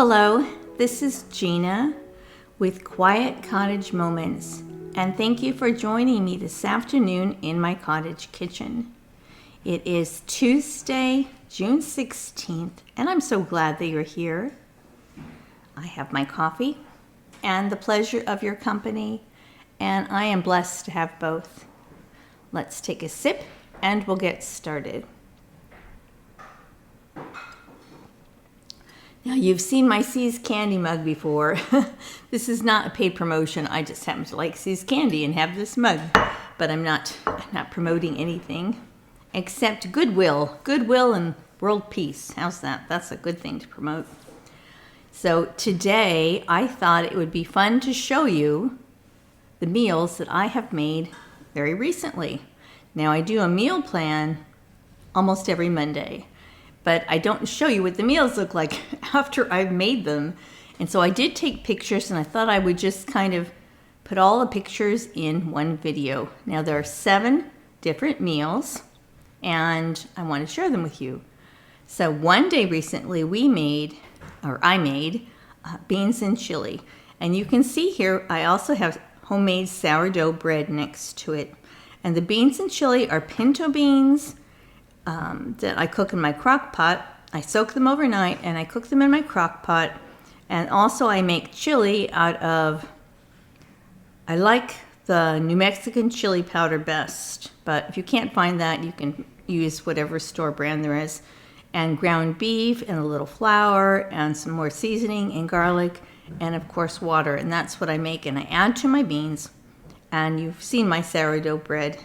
Hello, this is Gina with Quiet Cottage Moments, and thank you for joining me this afternoon in my cottage kitchen. It is Tuesday, June 16th, and I'm so glad that you're here. I have my coffee and the pleasure of your company, and I am blessed to have both. Let's take a sip and we'll get started. Now, you've seen my See's Candy mug before. This is not a paid promotion. I just happen to like See's Candy and have this mug. But I'm not promoting anything except goodwill. Goodwill and world peace. How's that? That's a good thing to promote. So today, I thought it would be fun to show you the meals that I have made very recently. Now, I do a meal plan almost every Monday. But I don't show you what the meals look like after I've made them. And so I did take pictures, and I thought I would just kind of put all the pictures in one video. Now there are 7 different meals, and I want to share them with you. So one day recently I made beans and chili. And you can see here I also have homemade sourdough bread next to it. And the beans and chili are pinto beans, that I cook in my crock pot. I soak them overnight and I cook them in my crock pot. And also I make chili out of, I like the New Mexican chili powder best, but if you can't find that, you can use whatever store brand there is. And ground beef and a little flour and some more seasoning and garlic and of course water. And that's what I make, and I add to my beans. And you've seen my sourdough bread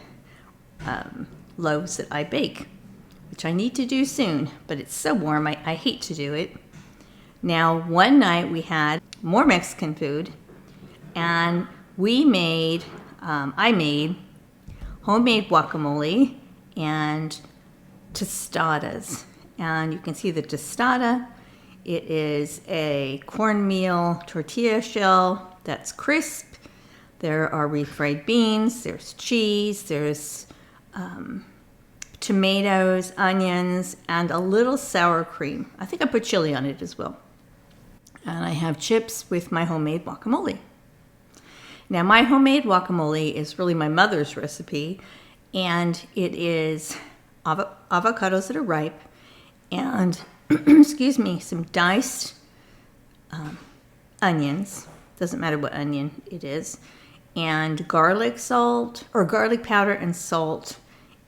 loaves that I bake, which I need to do soon, but it's so warm, I hate to do it. Now, one night we had more Mexican food, and I made homemade guacamole and tostadas. And you can see the tostada. It is a cornmeal tortilla shell that's crisp. There are refried beans, there's cheese, there's tomatoes, onions, and a little sour cream. I think I put chili on it as well. And I have chips with my homemade guacamole. Now, my homemade guacamole is really my mother's recipe, and it is avocados that are ripe and, excuse me, some diced onions. Doesn't matter what onion it is. And garlic powder and salt.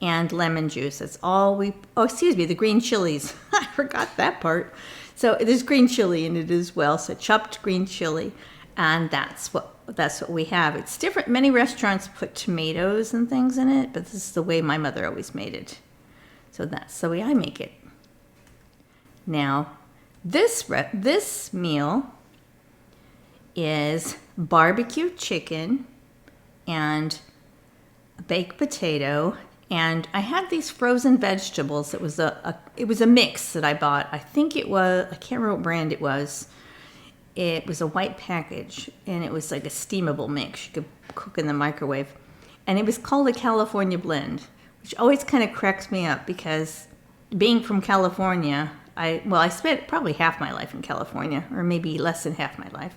And lemon juice. That's all the green chilies. I forgot that part. So there's green chili in it as well. So chopped green chili. And that's what we have. It's different. Many restaurants put tomatoes and things in it, but this is the way my mother always made it. So that's the way I make it. Now, this meal is barbecue chicken and a baked potato. And I had these frozen vegetables. It was a mix that I bought. I can't remember what brand it was. It was a white package, and it was like a steamable mix. You could cook in the microwave. And it was called a California blend, which always kind of cracks me up because being from California, I spent probably half my life in California, or maybe less than half my life.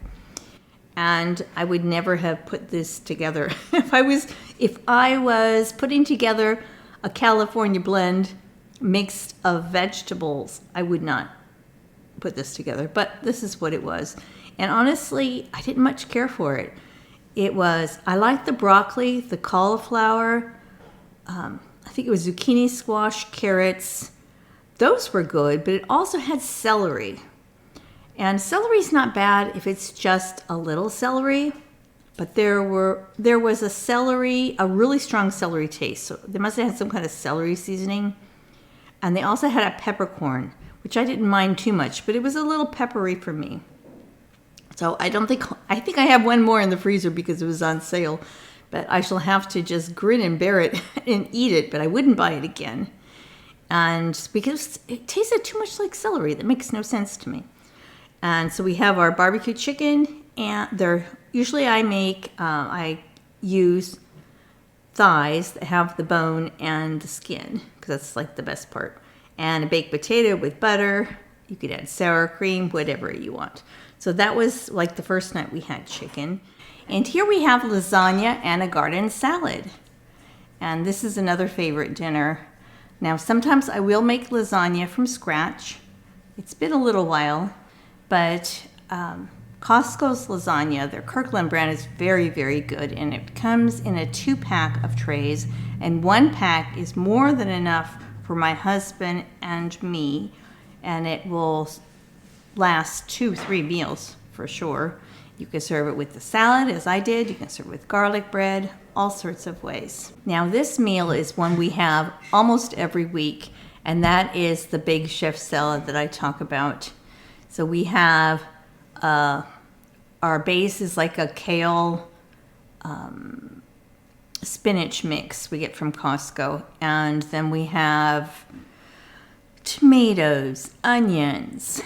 And I would never have put this together. If I was putting together a California blend mixed of vegetables, I would not put this together. But this is what it was. And honestly, I didn't much care for it. I liked the broccoli, the cauliflower, I think it was zucchini, squash, carrots. Those were good, but it also had celery. And celery's not bad if it's just a little celery, but there was a really strong celery taste. So they must have had some kind of celery seasoning. And they also had a peppercorn, which I didn't mind too much, but it was a little peppery for me. So I think I have one more in the freezer because it was on sale, but I shall have to just grin and bear it and eat it, but I wouldn't buy it again. And because it tasted too much like celery, that makes no sense to me. And so we have our barbecue chicken, and usually I use thighs that have the bone and the skin, because that's like the best part. And a baked potato with butter. You could add sour cream, whatever you want. So that was like the first night we had chicken. And here we have lasagna and a garden salad. And this is another favorite dinner. Now, sometimes I will make lasagna from scratch. It's been a little while, but Costco's lasagna, their Kirkland brand, is very, very good. And it comes in a 2-pack of trays. And 1 pack is more than enough for my husband and me. And it will last 2-3 meals for sure. You can serve it with the salad, as I did. You can serve it with garlic bread, all sorts of ways. Now, this meal is one we have almost every week, and that is the Big Chef salad that I talk about. So we have, our base is like a kale spinach mix we get from Costco. And then we have tomatoes, onions,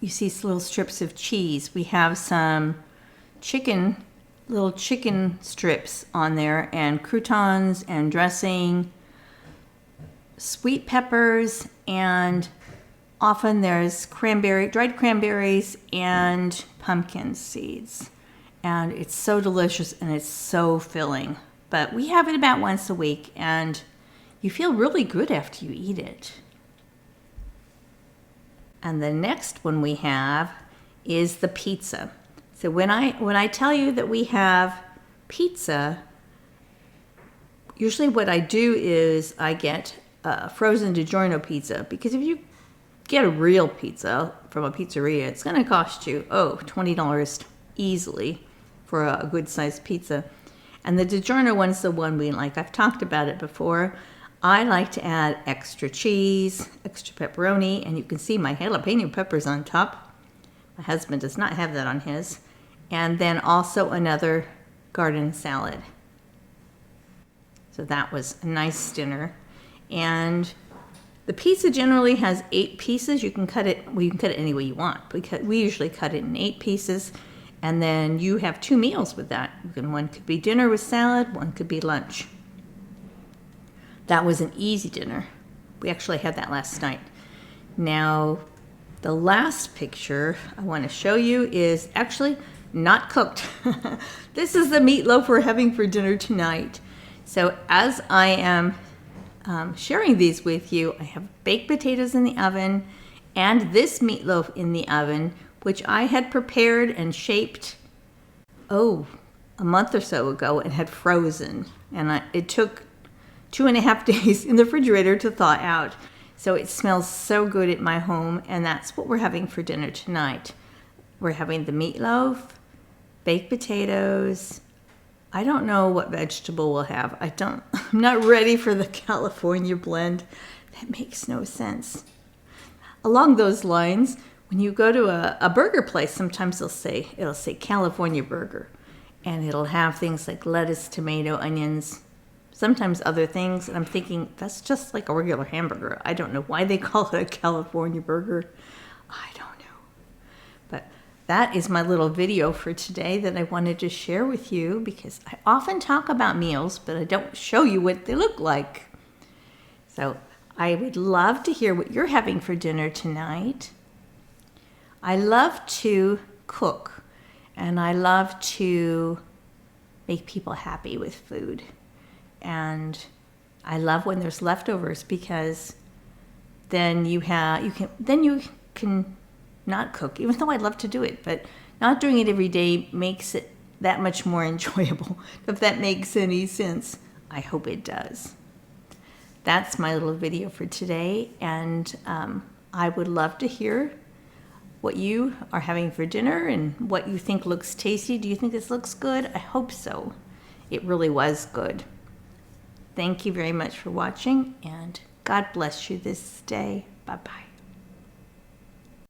you see little strips of cheese. We have some little chicken strips on there, and croutons and dressing, sweet peppers, and often there's dried cranberries and pumpkin seeds. And it's so delicious and it's so filling. But we have it about once a week, and you feel really good after you eat it. And the next one we have is the pizza. So when I tell you that we have pizza, usually what I do is I get frozen DiGiorno pizza, because if you get a real pizza from a pizzeria, it's going to cost you, $20 easily for a good sized pizza. And the DiGiorno one's the one we like. I've talked about it before. I like to add extra cheese, extra pepperoni, and you can see my jalapeno peppers on top. My husband does not have that on his. And then also another garden salad. So that was a nice dinner. And the pizza generally has 8 pieces. You can cut it any way you want. We usually cut it in 8 pieces. And then you have 2 meals with that. One could be dinner with salad, one could be lunch. That was an easy dinner. We actually had that last night. Now, the last picture I want to show you is actually not cooked. This is the meatloaf we're having for dinner tonight. So as I am sharing these with you, I have baked potatoes in the oven and this meatloaf in the oven, which I had prepared and shaped, a month or so ago, and had frozen. And it took 2.5 days in the refrigerator to thaw out. So it smells so good at my home, and that's what we're having for dinner tonight. We're having the meatloaf, baked potatoes. I don't know what vegetable we'll have. I'm not ready for the California blend. That makes no sense. Along those lines, when you go to a burger place, sometimes it'll say California burger, and it'll have things like lettuce, tomato, onions, sometimes other things, and I'm thinking, that's just like a regular hamburger. I don't know why they call it a California burger. I don't know. But that is my little video for today that I wanted to share with you, because I often talk about meals, but I don't show you what they look like. So I would love to hear what you're having for dinner tonight. I love to cook, and I love to make people happy with food. And I love when there's leftovers, because then you can not cook, even though I love to do it, but not doing it every day makes it that much more enjoyable. If that makes any sense, I hope it does. That's my little video for today, and I would love to hear what you are having for dinner and what you think looks tasty. Do you think this looks good? I hope so. It really was good. Thank you very much for watching, and God bless you this day. Bye-bye.